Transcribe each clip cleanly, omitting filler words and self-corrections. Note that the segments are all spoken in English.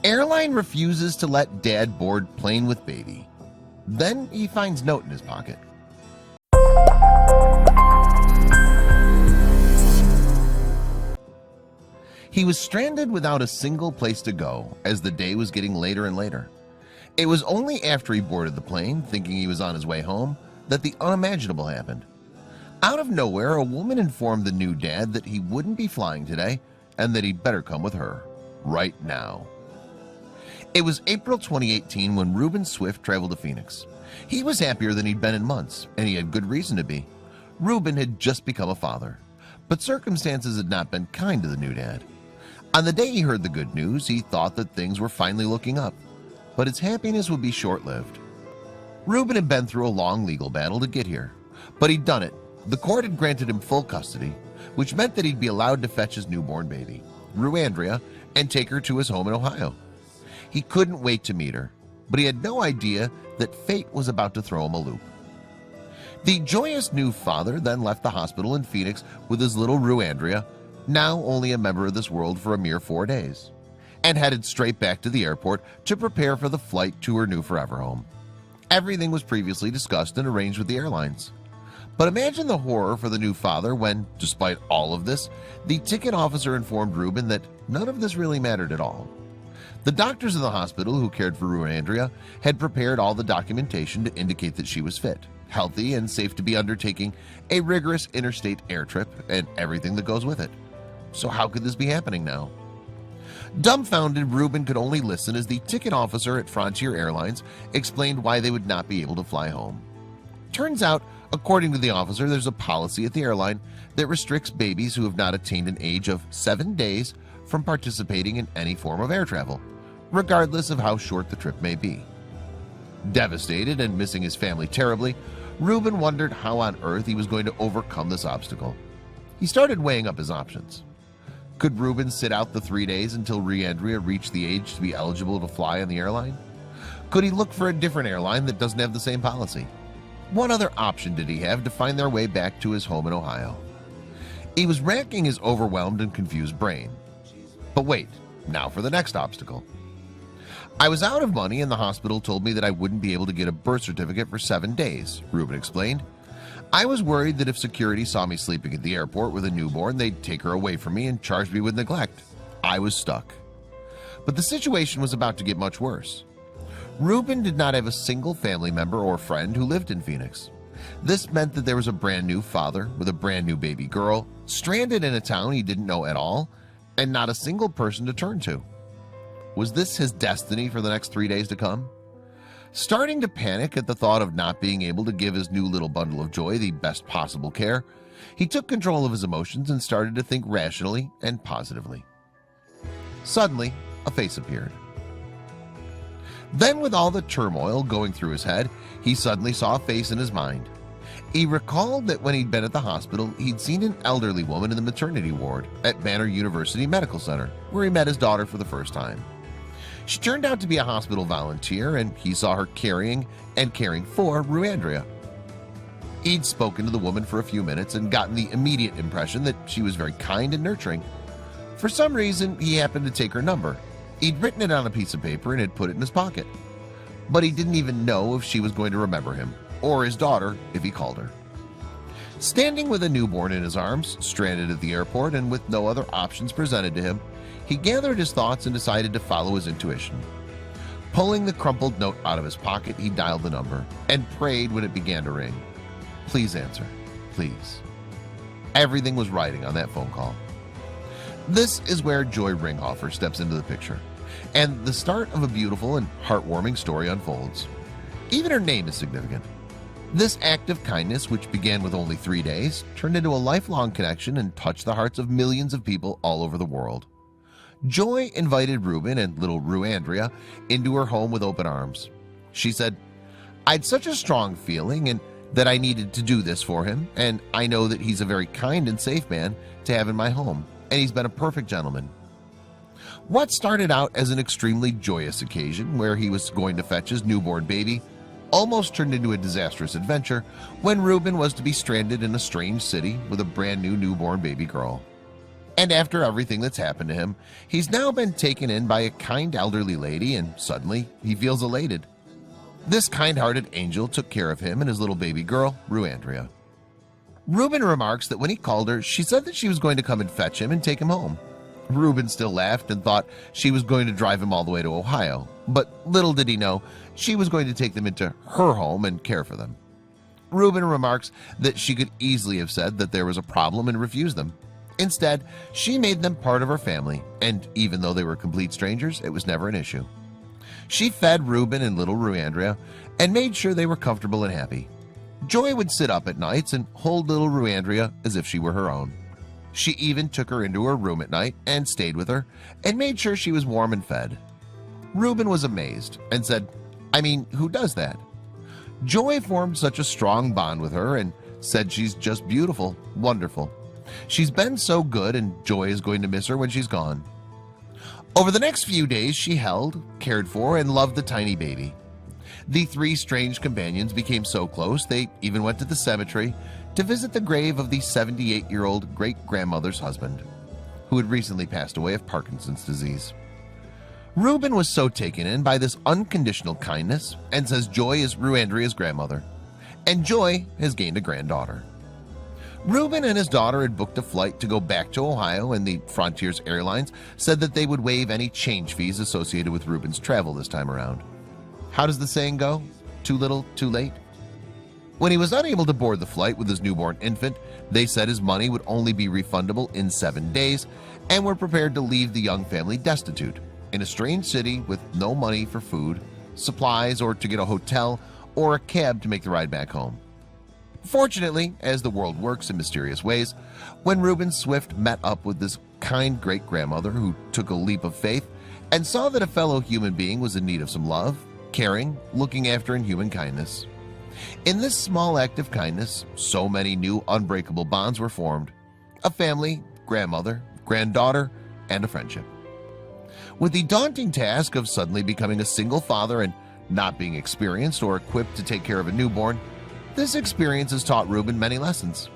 Airline refuses to let dad board plane with baby. Then he finds note in his pocket. He was stranded without a single place to go as the day was getting later and later. It was only after he boarded the plane, thinking he was on his way home, that the unimaginable happened. Out of nowhere, a woman informed the new dad that he wouldn't be flying today and that he'd better come with her right now. It was April 2018 when Reuben Swift traveled to Phoenix. He was happier than he'd been in months, and he had good reason to be. Reuben had just become a father, but circumstances had not been kind to the new dad. On the day he heard the good news, he thought that things were finally looking up, but his happiness would be short-lived. Reuben had been through a long legal battle to get here, but he'd done it. The court had granted him full custody, which meant that he'd be allowed to fetch his newborn baby, Ruandria, and take her to his home in Ohio. He couldn't wait to meet her, but he had no idea that fate was about to throw him a loop. The joyous new father then left the hospital in Phoenix with his little Ruandria, now only a member of this world for a mere 4 days, and headed straight back to the airport to prepare for the flight to her new forever home. Everything was previously discussed and arranged with the airlines. But imagine the horror for the new father when, despite all of this, the ticket officer informed Reuben that none of this really mattered at all. The doctors in the hospital who cared for Ruandria had prepared all the documentation to indicate that she was fit, healthy, and safe to be undertaking a rigorous interstate air trip and everything that goes with it. So how could this be happening now? Dumbfounded, Reuben could only listen as the ticket officer at Frontier Airlines explained why they would not be able to fly home. Turns out, according to the officer, there's a policy at the airline that restricts babies who have not attained an age of 7 days from participating in any form of air travel, regardless of how short the trip may be. Devastated and missing his family terribly, Reuben wondered how on earth he was going to overcome this obstacle. He started weighing up his options. Could Reuben sit out the 3 days until Ruandria reached the age to be eligible to fly on the airline? Could he look for a different airline that doesn't have the same policy? What other option did he have to find their way back to his home in Ohio? He was racking his overwhelmed and confused brain. But wait, now for the next obstacle. I was out of money and the hospital told me that I wouldn't be able to get a birth certificate for 7 days, Reuben explained. I was worried that if security saw me sleeping at the airport with a newborn, they'd take her away from me and charge me with neglect. I was stuck. But the situation was about to get much worse. Reuben did not have a single family member or friend who lived in Phoenix. This meant that there was a brand new father with a brand new baby girl, stranded in a town he didn't know at all, and not a single person to turn to. Was this his destiny for the next 3 days to come? Starting to panic at the thought of not being able to give his new little bundle of joy the best possible care, he took control of his emotions and started to think rationally and positively. Suddenly, a face appeared. Then, with all the turmoil going through his head, he suddenly saw a face in his mind. He recalled that when he'd been at the hospital, he'd seen an elderly woman in the maternity ward at Banner University Medical Center, where he met his daughter for the first time. She turned out to be a hospital volunteer, and he saw her caring and caring for Ruandria. He'd spoken to the woman for a few minutes and gotten the immediate impression that she was very kind and nurturing. For some reason, he happened to take her number. He'd written it on a piece of paper and had put it in his pocket. But he didn't even know if she was going to remember him, or his daughter if he called her. Standing with a newborn in his arms, stranded at the airport, and with no other options presented to him, he gathered his thoughts and decided to follow his intuition. Pulling the crumpled note out of his pocket, he dialed the number and prayed when it began to ring. Please answer, please. Everything was writing on that phone call. This is where Joy Ringhofer steps into the picture, and the start of a beautiful and heartwarming story unfolds. Even her name is significant. This act of kindness, which began with only 3 days, turned into a lifelong connection and touched the hearts of millions of people all over the world. Joy invited Reuben and little Ruandria into her home with open arms. She said, "I'd such a strong feeling and that I needed to do this for him, and I know that he's a very kind and safe man to have in my home, and he's been a perfect gentleman." What started out as an extremely joyous occasion where he was going to fetch his newborn baby almost turned into a disastrous adventure when Reuben was to be stranded in a strange city with a brand new newborn baby girl. And after everything that's happened to him, he's now been taken in by a kind elderly lady, and suddenly he feels elated. This kind-hearted angel took care of him and his little baby girl, Ruandria. Reuben remarks that when he called her, she said that she was going to come and fetch him and take him home. Reuben still laughed and thought she was going to drive him all the way to Ohio, but little did he know she was going to take them into her home and care for them. Reuben remarks that she could easily have said that there was a problem and refused them. Instead, she made them part of her family, and even though they were complete strangers, it was never an issue. She fed Reuben and little Ruandria and made sure they were comfortable and happy. Joy would sit up at nights and hold little Ruandria as if she were her own. She even took her into her room at night and stayed with her and made sure she was warm and fed. Reuben was amazed and said, "I mean, who does that?" Joy formed such a strong bond with her and said she's just beautiful, wonderful. She's been so good, and Joy is going to miss her when she's gone. Over the next few days, she held, cared for, and loved the tiny baby. The three strange companions became so close they even went to the cemetery to visit the grave of the 78-year-old great-grandmother's husband, who had recently passed away of Parkinson's disease. Reuben was so taken in by this unconditional kindness and says Joy is Ruandria's grandmother, and Joy has gained a granddaughter. Reuben and his daughter had booked a flight to go back to Ohio, and the Frontiers Airlines said that they would waive any change fees associated with Reuben's travel this time around. How does the saying go? Too little, too late? When he was unable to board the flight with his newborn infant, they said his money would only be refundable in 7 days and were prepared to leave the young family destitute in a strange city with no money for food, supplies, or to get a hotel or a cab to make the ride back home. Fortunately, as the world works in mysterious ways, when Reuben Swift met up with this kind great-grandmother who took a leap of faith and saw that a fellow human being was in need of some love, caring, looking after, and human kindness. In this small act of kindness, so many new unbreakable bonds were formed: a family, grandmother, granddaughter, and a friendship. With the daunting task of suddenly becoming a single father and not being experienced or equipped to take care of a newborn, this experience has taught Reuben many lessons.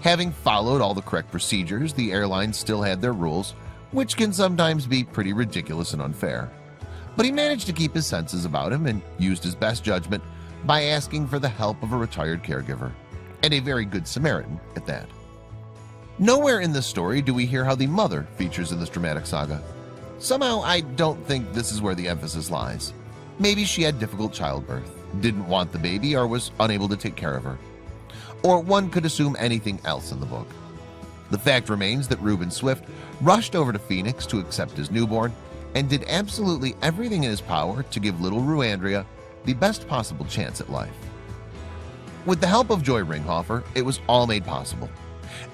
Having followed all the correct procedures, the airline still had their rules, which can sometimes be pretty ridiculous and unfair. But he managed to keep his senses about him and used his best judgment by asking for the help of a retired caregiver, and a very good Samaritan at that. Nowhere in this story do we hear how the mother features in this dramatic saga. Somehow I don't think this is where the emphasis lies. Maybe she had difficult childbirth, didn't want the baby, or was unable to take care of her. Or one could assume anything else in the book. The fact remains that Reuben Swift rushed over to Phoenix to accept his newborn and did absolutely everything in his power to give little Ruandria the best possible chance at life. With the help of Joy Ringhofer, it was all made possible.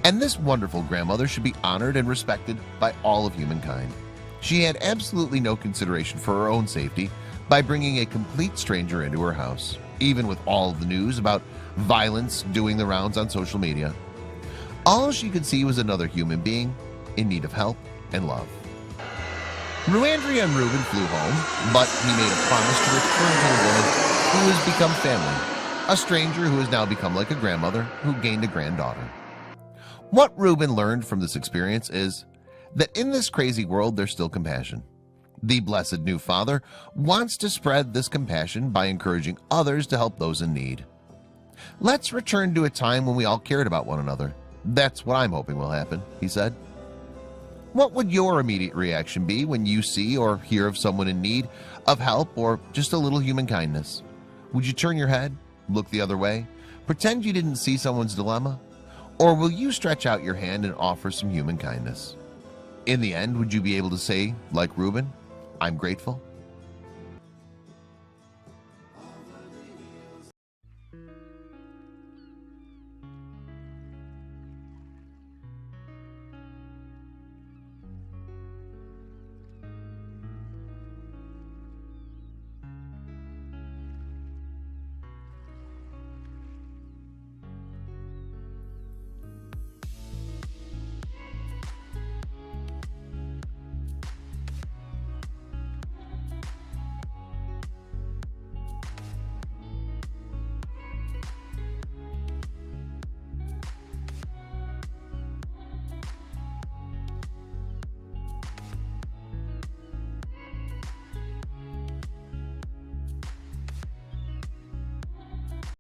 And this wonderful grandmother should be honored and respected by all of humankind. She had absolutely no consideration for her own safety by bringing a complete stranger into her house, even with all of the news about violence doing the rounds on social media. All she could see was another human being in need of help and love. Ruandria and Reuben flew home, but he made a promise to return to the woman who has become family, a stranger who has now become like a grandmother who gained a granddaughter. What Reuben learned from this experience is that in this crazy world there's still compassion. The blessed new father wants to spread this compassion by encouraging others to help those in need. Let's return to a time when we all cared about one another. That's what I'm hoping will happen, he said. What would your immediate reaction be when you see or hear of someone in need of help or just a little human kindness? Would you turn your head, look the other way, pretend you didn't see someone's dilemma? Or will you stretch out your hand and offer some human kindness? In the end, would you be able to say, like Reuben, "I'm grateful"?